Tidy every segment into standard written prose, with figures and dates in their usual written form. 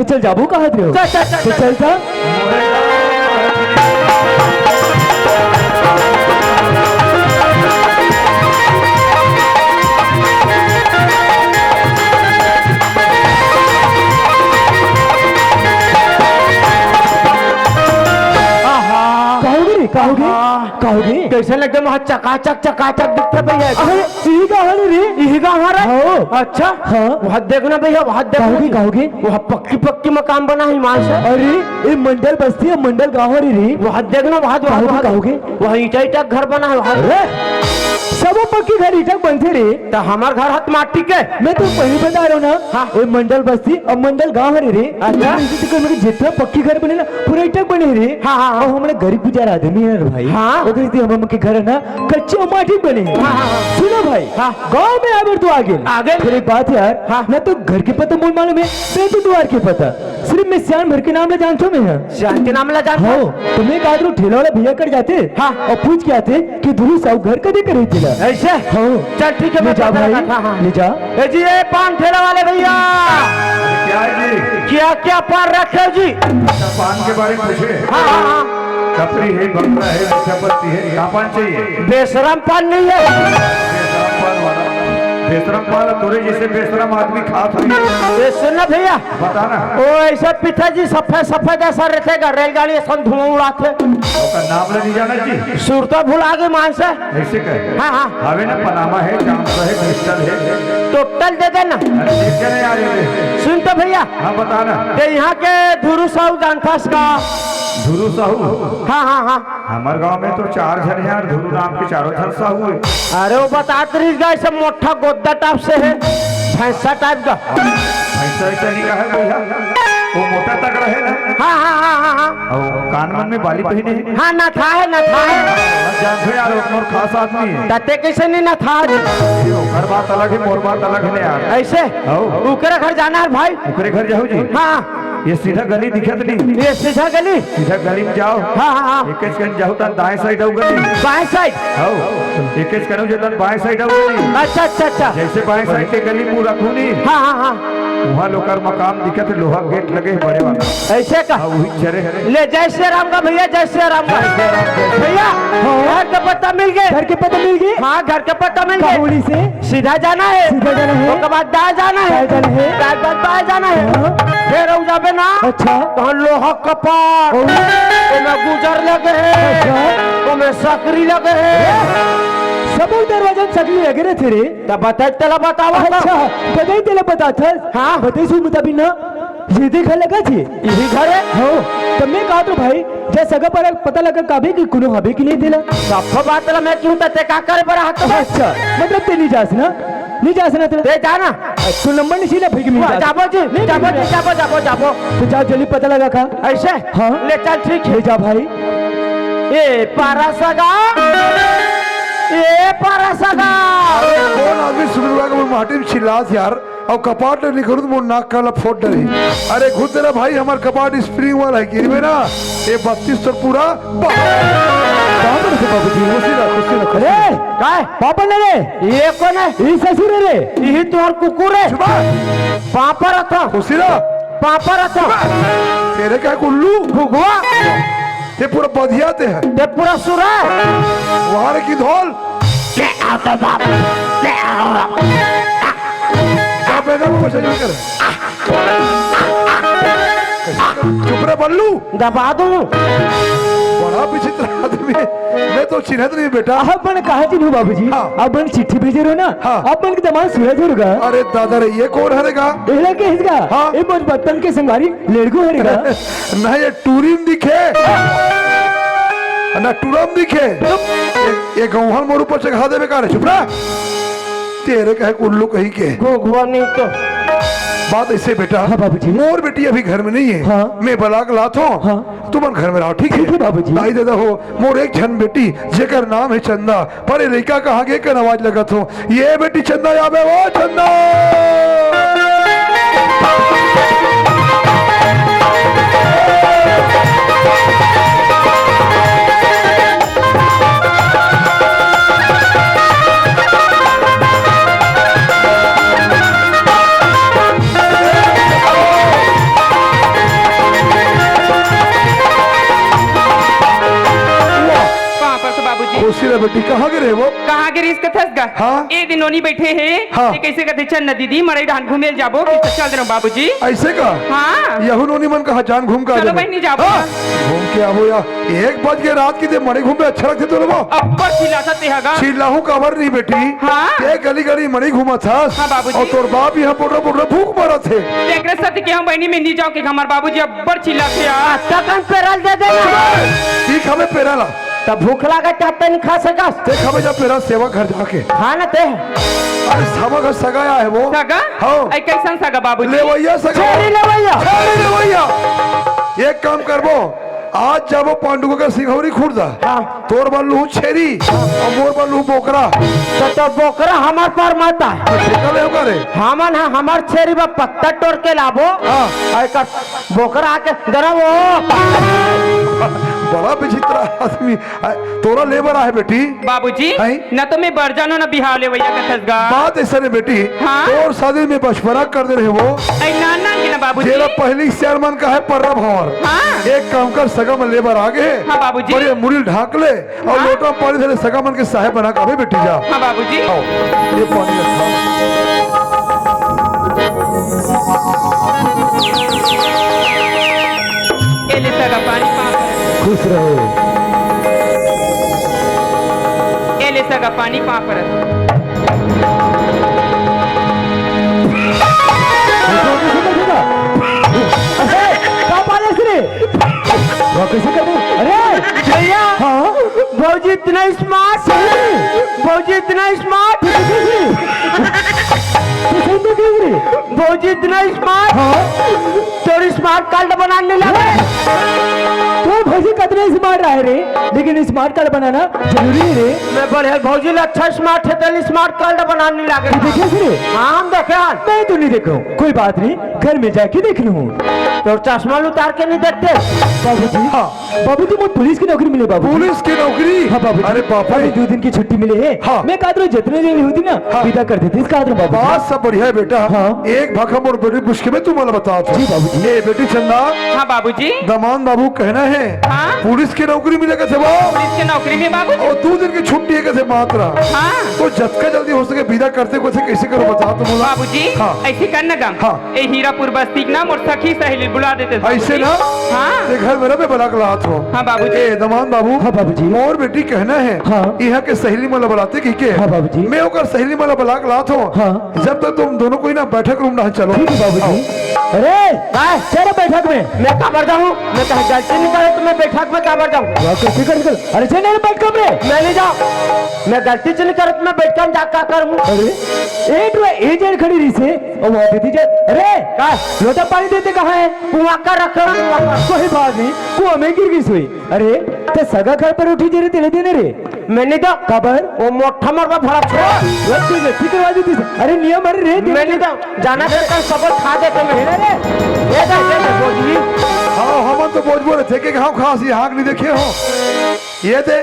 तो चल जाबू कहा थे चल चल चल तो चल था कहोगे कैसे लगे वहाँ चकाचक दिखते भैया। अरे यही का हाल रे यही का हमारा। अच्छा हाँ वहाँ देखना भैया, वहाँ देखना। कहोगे वहाँ पक्की मकान बना है हिमाल से। अरे ये मंडल बस्ती है, मंडल गाँव रे। वहाँ देखना, वहाँ कहोगे वहाँ ईटा घर बना है वहाँ। सब पक्की घर ईटा बनते रे। तो हमार घर हाथ माटी के। मैं तो पहले बता रहा हूँ ना। हाँ वो मंडल बस्ती और मंडल गाँव है रे। अच्छा जितना पक्की घर बने ना पूरा ईटा बने रे। हाँ हाँ और हमारे गरीब गुजार आदमी है भाई। हाँ हम के घर है ना कच्चे और माटी बने हैं। हाँ सुनो भाई गाँव में आगे तो आगे फिर एक बात यार। हाँ मैं तो घर के पता मूल मालूम है, तो द्वार के पता सिर्फ मैं श्याम भर के नाम ले जानता हूँ। मैं श्याम के नाम ले जानता हूँ। तो मैं कहा ठेला वाला भैया कर जाते हाँ और पूछ के आते कि धुरू साहब घर कभी करे ठेला ऐसे। हाँ चल ठीक है ले जा भाई ले जा। जी ये पान ठेला वाले भैया क्या जी क्या पान रखे जी। पान के बारे में पूछे। हाँ हाँ कपड़ी है, बंगला है, चपत्ती है, क्या पान चाहिए? बेशरम पान नहीं है। बेशरम पान वाला बेशरम पान तोरे जैसे बेशरम आदमी खाता है। ये सुनना भैया बताना वो ऐसे पिताजी सफेद ऐसा रहते रेलगाड़ी ऐसा धुआं उड़ाते। उसका नाम नहीं जाना जी। सुरता भुला गए मान से। ऐसे कहे हाँ हाँ हवे ना पनामा है, जामसा है, क्रिस्टल है, टोटल दे देना। देख के नहीं आ रहे। सुन तो भैया हाँ बताना। यहाँ के धुरू साहू जानता का धुरू साहू। हाँ हाँ हाँ हमारे गांव में तो 4 जन हैं यार, धुरू नाम के 4 जन साहू है। अरे वो बताते रही गए सब मोटा गोद्दा टाइप से है, भैंसा टाइप का। ऐसा नहीं कहा भैया, वो मोटा तगड़ा है ना। हाँ हाँ हाँ हाँ हाँ और कानमन में बाली पहने हैं। हाँ ना था है जानते यार और खास आदमी है। तते कैसे नहीं ना था। घर बात अलग है, मोर बात अलग है यार। ऐसे उकरे घर जाना है भाई। उकरे घर जाओ जी। हाँ ये सीधा गली दिखत नहीं। ये सीधा गली सीधा गली में जाओ। हाँ हाँ हाँ एक कन जाओ तो दाएं साइड आओ गली। बाएं साइड आओ एक कनो जे बाएं साइड आओ गली। अच्छा अच्छा अच्छा जैसे बाएं साइड के गली मुंह रखूनी। हाँ हाँ हाँ वहाँ लोकर मकाम दिखत, लोहा गेट लगे बड़े वाला। ऐसे का वही चरे ले जय श्री राम का भैया, जय श्री राम का भैया। घर का पता मिल गए। घर के पता मिल गए। हाँ घर का पता मिल गए। से सीधा जाना है, सीधा जाना है। उसके बाद दाएं जाना है, दाएं जाना है। फिर हो जाबे ना। अच्छा तो लोहा कपाट में गुजर लगे है, उसमें सकरी लगे है। सब दरवाजा सकली लगे रहे थे रे। तब बताई तेला बतावा। अच्छा बताई तेला बता था। हाँ बताई सु मुताबिक ना ये देखा लगा थी यही घर है। हाँ तब मैं कहा तो भाई जैसे सगा पर पता लगा काबे कि कुनो हबे कि नहीं दिला। सब बात ला मैं क्यों तते का करे बड़ा हाथ। अच्छा मतलब ते नहीं जास ना, नहीं जास ना ते जाना तो नंबर नहीं सीला भाई कि मैं जाबो जी, जाबो तो जा जल्दी पता लगा का ऐसे। हाँ ले चल ठीक है। ले जा भाई। ए पारा सगा, ए पारा सगा। कौन आदमी सुनवा के माटी में चिल्लात यार और कपाट नहीं करूँ तो वो नाक काला फोड़ डरी। अरे खुद तेरा भाई हमार कपाट स्प्रिंग वाला है गिरवे ना ये 32 तो पूरा पापा ने रे ये कौन है? ये ससुर है रे। यही तुम्हार कुकुर है। पापा रखा खुशीरा पापा रखा तेरे क्या कुल्लू भुगवा ते पूरा बधियाते हैं ते पूरा सुरा है। वहां की धौल चुप रे बल्लू दबा दूं। बड़ा विचित्र आदमी मैं तो चिन्हत नहीं बेटा। अपन कहा चिन्हू बाबूजी। हाँ। अपन चिट्ठी भेजे रो ना। हाँ। अपन के दमाद सूरज होगा। अरे दादा रे ये कौन हरेगा? एला के इसका हाँ। ये मोर बर्तन के संगारी लेड़गो हरेगा। ना ये टूरिम दिखे ना टूरम दिखे। ये गौहन मोर ऊपर चढ़ा दे बेकार है। चुप रहा तेरे कहे उल्लू कहीं के भुगवा नहीं तो बात ऐसे बेटा। हाँ बाबूजी। मोर बेटी अभी घर में नहीं है। हाँ। मैं बलाक लाता हूँ। हाँ। तुम घर में रहो ठीक ठीक है है बाबूजी। दाई दादा हो मोर एक छन बेटी जेकर नाम है चंदा पर ये लड़का कहाँ गे कर आवाज लगा हो ये बेटी चंदा याबे वो चंदा। बेटी कहाँ गिरे वो? कहाँ गिरीश के थस गा? हाँ। ए दिन ओनी बैठे हैं। हाँ। ये कैसे कहते चल न दीदी मरई धान घूमे जाबो कि चल देनो बाबूजी। ऐसे का? हाँ। यहू नोनी मन कहा जान घूम का चलो बहनी जाबो। घूम के आओ या 1 बज के रात की दे मणि घूमे अच्छा लगते तो लोगो अब्बर चिल्लाता ते हगा। चिल्लाहू काबर नहीं बेटी हाँ। ते गली गली मणि घूमा था हाँ, बाबूजी। और तोर बाप यहाँ पुटरा पुटरा भूख मरा थे देखरे सत्य के हम बहनी में नहीं जाओ कि हमार बाबूजी अब्बर चिल्लाते यार। तकन पेरल दे देना ठीक हमें पेराला तब भूख लागा चाहते नहीं खा सकस देख हमें जब पेरा सेवा घर जाके खाना ते अरे सामा घर सगाया है वो सगा? हाँ। ऐ कैसन सगा बाबूजी? ले भैया सगा छेड़ी ले भैया छेड़ी ले भैया एक काम करबो आज जाबो पांडुगो का सिंघौरी खुर्दा हाँ। तोर बल्लू छेरी और मोर बल्लू बोकरा तो बोकरा हमार पर माता निकल होगा रे हमन है हमार छेरी में पत्ता तोड़ के लाबो हाँ। ऐकर बोकरा आके जरा वो बड़ा विचित्र आदमी तोरा लेबर है बेटी बाबूजी हैं? न तो मैं बरजानो न बिहाव ले भैया का थसगा। बात ऐसा है बेटी हाँ? तोर शादी में बचपना कर दे रहे वो ऐ नाना के ना बाबूजी। जेरा पहली शेरमन का है पर्रा भंवर हाँ। एक काम कर सगा में लेबर आगे हाँ, बाबूजी। और ये मुड़ी ढाक ले और हाँ। लोटा में पानी धरे सगा मन के साहेब बना के बेटी जा हाँ बाबूजी। आओ ये पानी रखा ए ले सगा पानी पाप खुश रहो। ए ले सगा पानी पाप रस। अरे क्या पाले रे? वो कैसे कर दे? अरे भैया हाँ भौजी इतना स्मार्ट भौजी इतना स्मार्ट भौजी इतना स्मार्ट थोड़ी स्मार्ट कार्ड बनाने लगे तो भौजी कितने स्मार्ट रहे रे, लेकिन स्मार्ट कार्ड बनाना जरूरी है रे। मैं बड़े भौजी ने अच्छा स्मार्ट है तो स्मार्ट कार्ड बनाने लगे तू देखे रे? हाँ हम देखे मैं तो नहीं देखा हूँ। कोई बात नहीं, घर में जाके देख लूँ। तो चश्मा उतार के नहीं देखते बाबूजी हाँ बाबूजी मुझे पुलिस की नौकरी मिले बाबू। पुलिस की नौकरी हाँ बाबूजी। अरे पापा अरे 2 दिन की छुट्टी मिले है। हाँ। मैं कादरो जितने देर होती ना विदा कर देती इसका बाबू। बात सब बढ़िया है बेटा हाँ। एक भखम और बड़ी मुश्किल में तुम्हारा बताओ जी बाबूजी। ये बेटी चंदा हाँ बाबूजी। दमान बाबू कहना है हाँ। पुलिस की नौकरी मिलेगा थे वो पुलिस की नौकरी में बाबूजी। और 2 दिन की छुट्टी है कैसे मात्रा हाँ। तो जतका जल्दी हो सके विदा करते को कैसे करो बताओ तुम बोला बाबूजी हाँ। ऐसे करना गम। हाँ। ए हीरापुर बस्ती के नाम और सखी सहेली बुला देते थे ऐसे बाबूजी। ना हाँ। ये घर मेरा पे बड़ा कलात हो हाँ बाबूजी। ए दमान बाबू हाँ बाबूजी। और बेटी कहना है हाँ। यहाँ के सहेली मला बुलाते की के हाँ बाबूजी। मैं होकर सहेली मला बुला कलात हो हाँ। जब तक तुम दोनों कोई ना बैठक रूम ना चलो ठीक है बाबूजी। अरे चलो बैठक में। मैं काबर जाऊँ मैं कहीं गलती नहीं करे तो मैं बैठक में काबर जाऊँ वाह, कैसे कर निकल। अरे चल नहीं बैठक में। मैं नहीं जाऊँ मैं गलती से नहीं करे तो मैं बैठकर जा क्या करूँ अरे एक तो एजेंट खड़ी रही से और वहाँ देती जा। अरे लोटा पानी देते कहाँ है? कुआं का रखो कोई बात नहीं, कुआं में गिर गई सोई। अरे ते सगा घर पर उठी जे तेरे देने रे मैं नहीं जाऊँ खबर वो मोटा मरवा भरा छोड़ ठीक करवा दी थी। अरे नियम अरे रे मैं नहीं जाऊँ जाना देकर सबक खा देते मैं रे ये दे भौजी हाँ हम तो बोझ बोले थे कि हम खास यहाँ नहीं देखे हो ये दे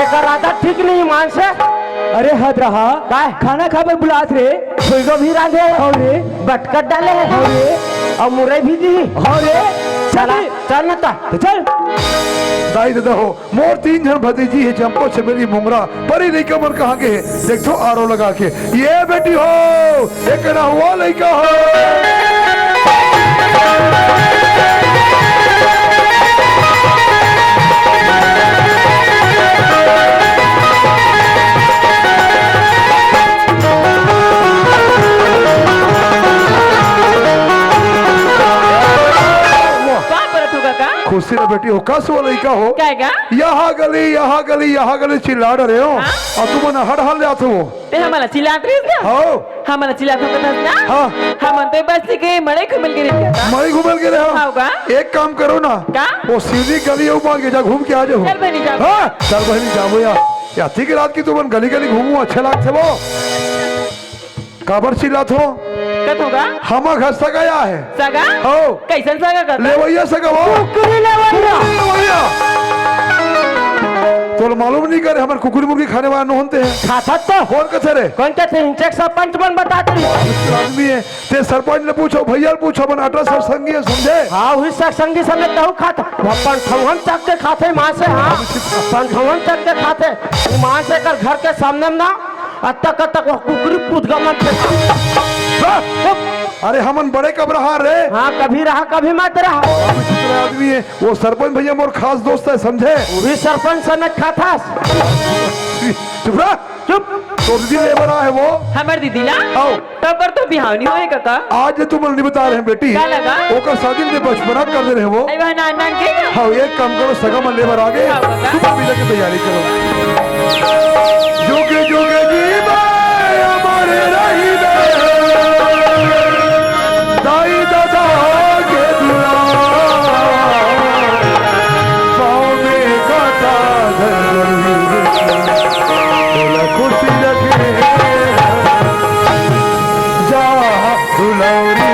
एक राधा ठीक नहीं मान से अरे हद रहा खाना खा पर बुलात रे फुलगो भी राधे और रे बटकर डाले और रे और मुरई भी दी और रे चला चल न तो चल दाई दादा हो मोर 3 जन भतीजी है चंपो चमेली मुंगरा परी नहीं कमर कहाँ के है देख तो आरो लगा के ये बेटी हो एक ना हुआ लड़का हो खुशी ना बेटी हो कस वो लड़का हो क्या यहाँ गली चिल्ला रहे हो और तुम ना हर हाल जाते हो ते हमारा चिल्लात रही ना हाँ हमारा चिल्लात होता था ना हाँ हम तो बस्ती के मड़े घुमल के रहता मई घूमल के रहे हाँ, होगा। हो एक काम करो ना क्या? वो सीधी गली है ऊपर के जा घूम के आ जाओ चल बहनी जाओ। हाँ चल बहनी जाओ या थी की रात की तुम गली गली घूमू अच्छा लगते वो काबर चिल्लात हो कत होगा हम घर सगाया है सगा हो कैसन सगा करता ले भैया सगा वो ले भैया तो मालूम नहीं करे हमारे कुकुर मुर्गी खाने वाला न होते हैं खाता तो कौन कथे रे कौन कहते हैं इंचेक सरपंच बन बताते रही आदमी है ते सरपंच ने पूछो भैया ने पूछो अपन अटल सर संगी है समझे हाँ हुई संगी समेत नहीं खाता अपन ठवन चक के खाते माँ से हाँ अपन ठवन चक के खाते माँ से कर घर के सामने में ना अतक अतक वो कुकरी पूत गमन अरे हमन बड़े कब रहा रे हाँ कभी रहा कभी मत रहा विचित्र आदमी है वो सरपंच भैया मोर खास दोस्त है समझे वो भी सरपंच समेत खाता चुप रहा चुप तो दीदी लेबर है वो हमार दीदी ना आओ तब तो बिहाव नहीं होए काका आज जो तुम नहीं बता रहे हैं बेटी क्या लगा? ओकर शादी में बचपना कर दे रहे वो आई बहन नान नान के हाँ एक काम करो सगा मन लेबर आ गए हाँ, बता। तुम अभी की तैयारी करो जोगे जोगे जीवा हमारे रही दाई दादा के दुआ पाँव में काटा खुशी लगे जा दुलौरी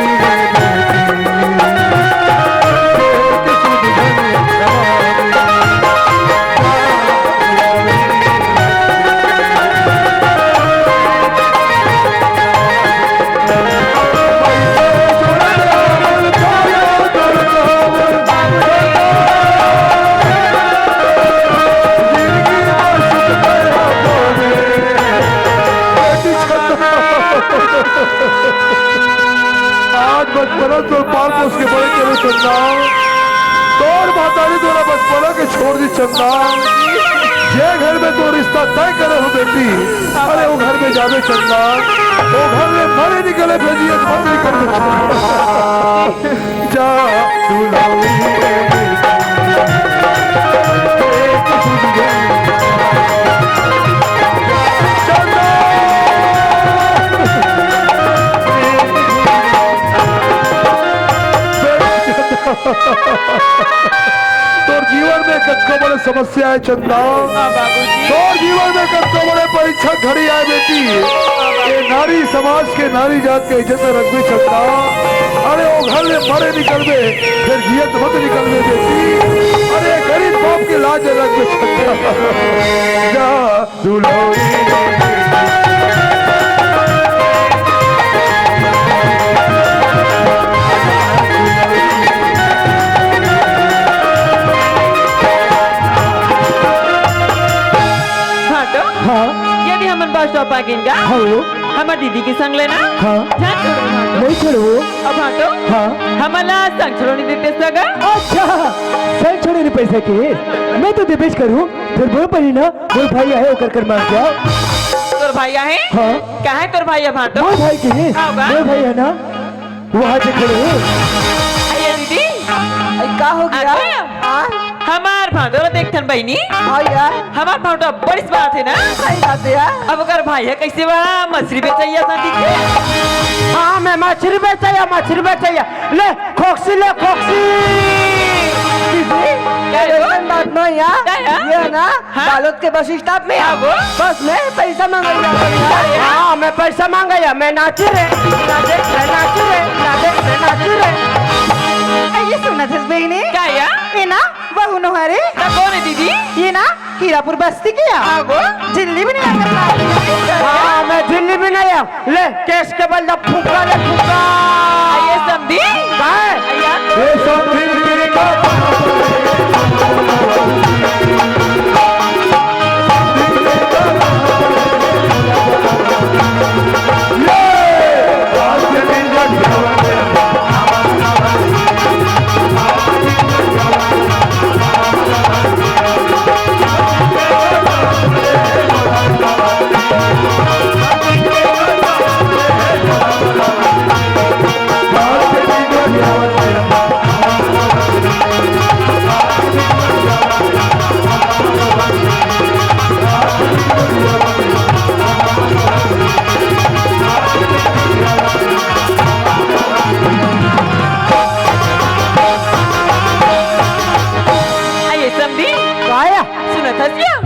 आज बचपना तो पार पोस के बड़े चले चंदा तोर मातारी तोरा बचपना के छोड़ दी चंदा जे घर में तो रिश्ता तय करे हो बेटी अरे वो घर में जावे चंदा वो घर में मरे निकले भेजिए मत निकले जा तोर जीवन में कतको बड़े समस्या है चंदा तोर जीवन में कतको बड़े परीक्षा घड़ी आए बेटी ये नारी समाज के नारी जात के इज्जत में रखबे चंदा अरे वो घर में मरे निकलबे फिर जियत मत निकलबे बेटी अरे गरीब बाप के लाज रखबे चंदा जा दुलौरी यदि हमन बस स्टॉप आ गइन का हमार दीदी के संग लेना जान छोड़ो नहीं छोड़ो अब हटो हाँ हमला संग छोड़ो नहीं देते सगा अच्छा सर छोड़े नहीं पैसे के मैं तो दिपेश करूँ फिर बोल पड़ी ना बोल भाई आए होकर कर मार जाओ तोर भाई है हाँ कहाँ है तोर भाई अब हटो बोल भाई के हाँ, बा। बोल भाई है ना वहाँ से खड़े आइए दीदी क्या हो गया हमार भादो देखथन बहनी हाँ यार हमार भादो बड़ी बात है ना सही बात है यार अब अगर भाई है कैसे बड़ा मछली बेचैया शादी के हाँ मैं मछली बेचैया ले खोक्सी क्या है वो? बात नहीं यार क्या है? ये ना हाँ? बालोद के बस स्टॉप में हाँ, वो? बस मैं पैसा मांगा हाँ मैं पैसा मांगा मैं नाची रे ये सुना था बहनी क्या है ये ना बहू नोहरे ना कौन है दीदी ये ना हीरापुर बस्ती की हाँ, वो? जिल्ली भी नहीं लगा हाँ मैं दिल्ली भी नहीं आया ले केस के बल फूका आइए समझी कहाँ है? आइया ये सब फिर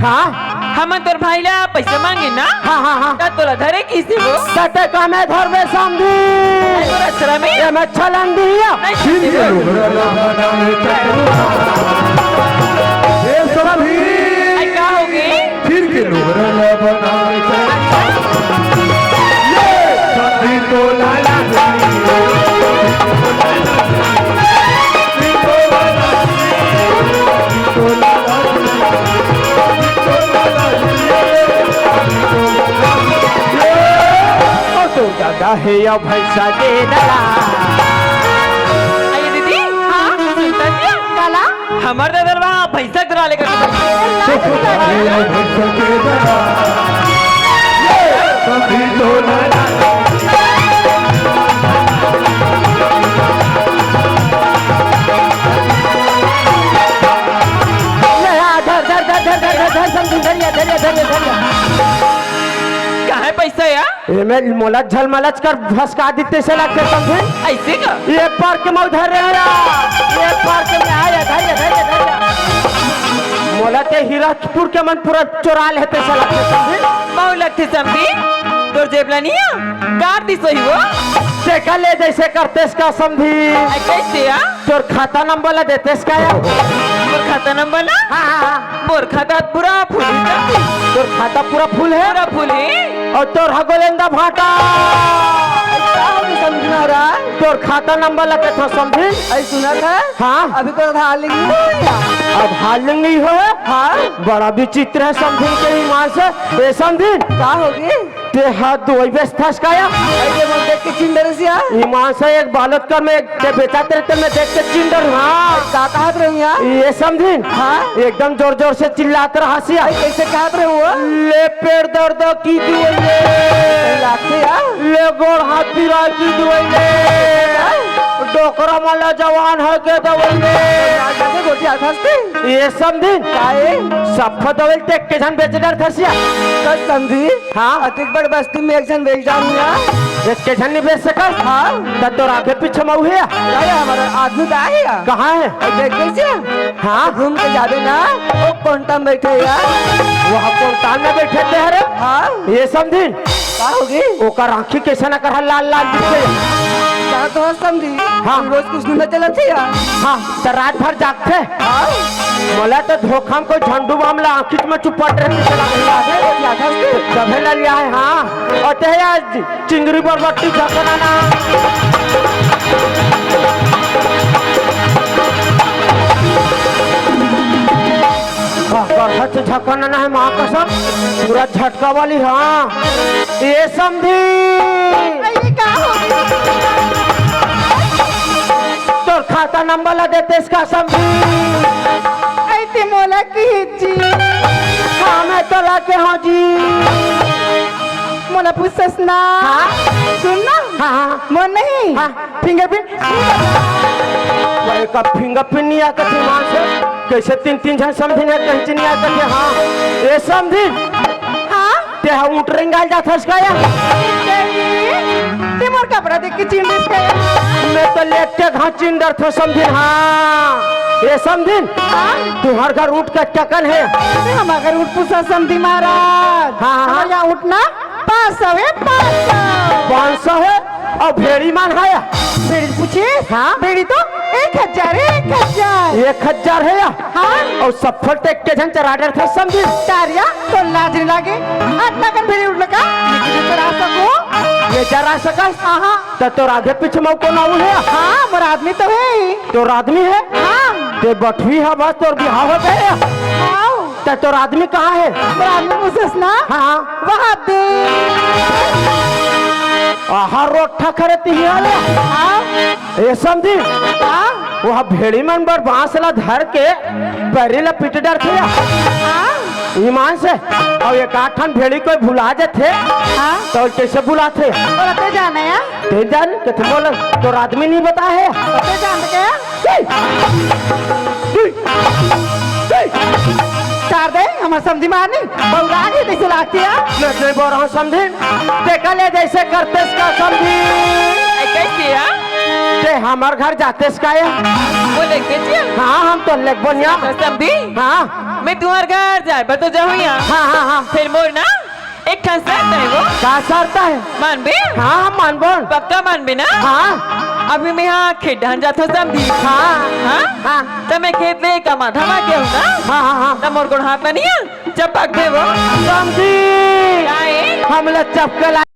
हाँ हम तोर भाई ला पैसा मांगे ना हाँ का तोला धरे किसी वो सटे का मैं धर में समझी तोरा छरा में ये मैं छलन दिया नहीं किसी वो। ये सब भी आई क्या हो गए तोहरा ला बनावे समधी तो लाला तो दादा है या भैंसा के डरा अरे दीदी हाँ सुनता क्या काला हमारे दरवा पैसा करा लेकर समधी तो लाला कहाँ है पैसा या मोला झलमलच कर भसका देते से लगते समझे ऐसे का ये पार के मऊ धर रहे ये पार के में आया धैर्य धैर्य धैर्य मोला ते हीरापुर के मन पूरा चोरा लेते से लगते समझे बहु लगते समझी तो जेबला नहीं है काट दी सही वो देखा ले जैसे करते इसका समझी कैसे या तोर खाता नंबर ला देते इसका या मोर खाता नंबर ना हाँ मोर खाता पूरा फुल है तोर खाता पूरा फुल है पूरा फुल है और तोर हगोलेंदा भाटा समझना रहा तोर खाता नंबर ला के समझी अरे सुना था हाँ अभी तो था लेकिन अब हाल नहीं हो हाँ बड़ा विचित्र है समझी के ईमान से ए समझी क्या होगी ते हाथ दो व्यवस्था काया अरे वो देख के चिंदर से आ ईमान से एक बालक का मैं ते बेचाते रहते मैं देख के चिंदर हाँ क्या कहत रहे यार ये समझी हाँ एकदम जोर जोर से चिल्लाते रहा सिया कैसे कहत रहे हो ले पेड़ दर्द की दुआले लागते यार ले गोड़ हाथ पिरा की दुआले डोकरा माला जवान है के दवाले कैसे गोटी हंसते ये समझी काहे सफा दवाई टेक के जन बेचे डर थसिया कस समझी हाँ अतिक बड़ बस्ती में एक जन बेच जाऊँ यार एक के जन नहीं बेच सकल हाँ तब तो आगे पीछे मऊ है अरे हमारा आदमी तो आए यार कहाँ है देख कैसे हाँ घूम के जावे ना वो कोंटा में बैठे यार वहाँ कोलतान में बैठे थे अरे हाँ ये समझी क्या होगी ओकर आँखी कैसे न कर लाल लाल दिखे क्या तो हंस समझी हाँ। रोज कुछ दिन चला थी यार हाँ तो रात भर जागते हाँ बोला तो धोखा में कोई झंडू मामला आँखी में चुपट रहते चला गया कभी ला लिया है हाँ और ते यार चिंगरी बरबट्टी झकना ना से झकना ना है माँ कसम पूरा झटका वाली हाँ ये समझी क्या होगी तो खाता नंबर ला देते इसका समझी ऐसे मोला की जी हाँ मैं तो ला के हाँ जी मोला पूछस ना हाँ सुन ना हाँ मोन नहीं हाँ। फिंगरप्रिंट का फिंगरप्रिंट नहीं आता थी वहां से कैसे तीन तीन जन समझी नहीं कहीं नहीं आता थे हाँ ये समझी हाँ ते हाँ ऊँट रिंगाल जा था इसका या ते मोर कपड़ा देख के चिंता इसका मैं तो लेट के घाट चिंदर था समझी हाँ ये समझी तुम्हार घर ऊँट का टकन है हम अगर उठ पूछा समझी महाराज हाँ, हाँ। हमारे यहाँ उठना 500 है 500 500 है और भेड़ी मान है बेड़ी पूछे हाँ। बेड़ी तो 1000 है 1000 1000 है या हाँ और सफल टेक के जन चराडर था समझी तारिया तो लाज नहीं लागे आत्मा कन बेड़ी उठ लगा लेकिन तो रास्ता को ये जरा सकल हाँ तो तोर आगे पीछे मऊ को नाऊ है हाँ मोर आदमी तो है तोर आदमी है हाँ ते बठवी है बस तोर बिहाव हो गए आओ तो तोर आदमी कहाँ है मोर आदमी पूछस ना हाँ वहाँ दे हर रोड ठखरे तिहियाले हाँ ये समझी हाँ वह भेड़ी मन बर बांस ला धर के पैरी ला पिट डर थे हाँ ईमान से और एक आठन भेड़ी कोई भुला जाते हाँ तो कैसे बुलाते और अते जाना है ते जान के तुम बोल तोर आदमी नहीं बता है अते जान के चार दे हमार समझी मारनी बहुरा के कैसे लागती है मैं नहीं बोल रहा हूँ समझी देखा ले जैसे करते इसका समझी कैसे या ते हमार घर जाते इसका है वो देखते छिया हाँ हम तो लेक बनिया समझी हाँ मैं तुम्हारे घर जाए पर तो जाऊँ यहाँ हाँ हाँ हाँ फिर मोर ना एक खान शर्त है वो क्या शर्त है मान भी हाँ मान बोल पक्का मान भी ना हाँ अभी मैं यहाँ खेत डान जाता समझी हाँ तो मैं खेत ले कमा था मैं क्या हूँ ना तो मोर को हाथ में नहीं है चपक दे वो समझी आए हम लोग चपकला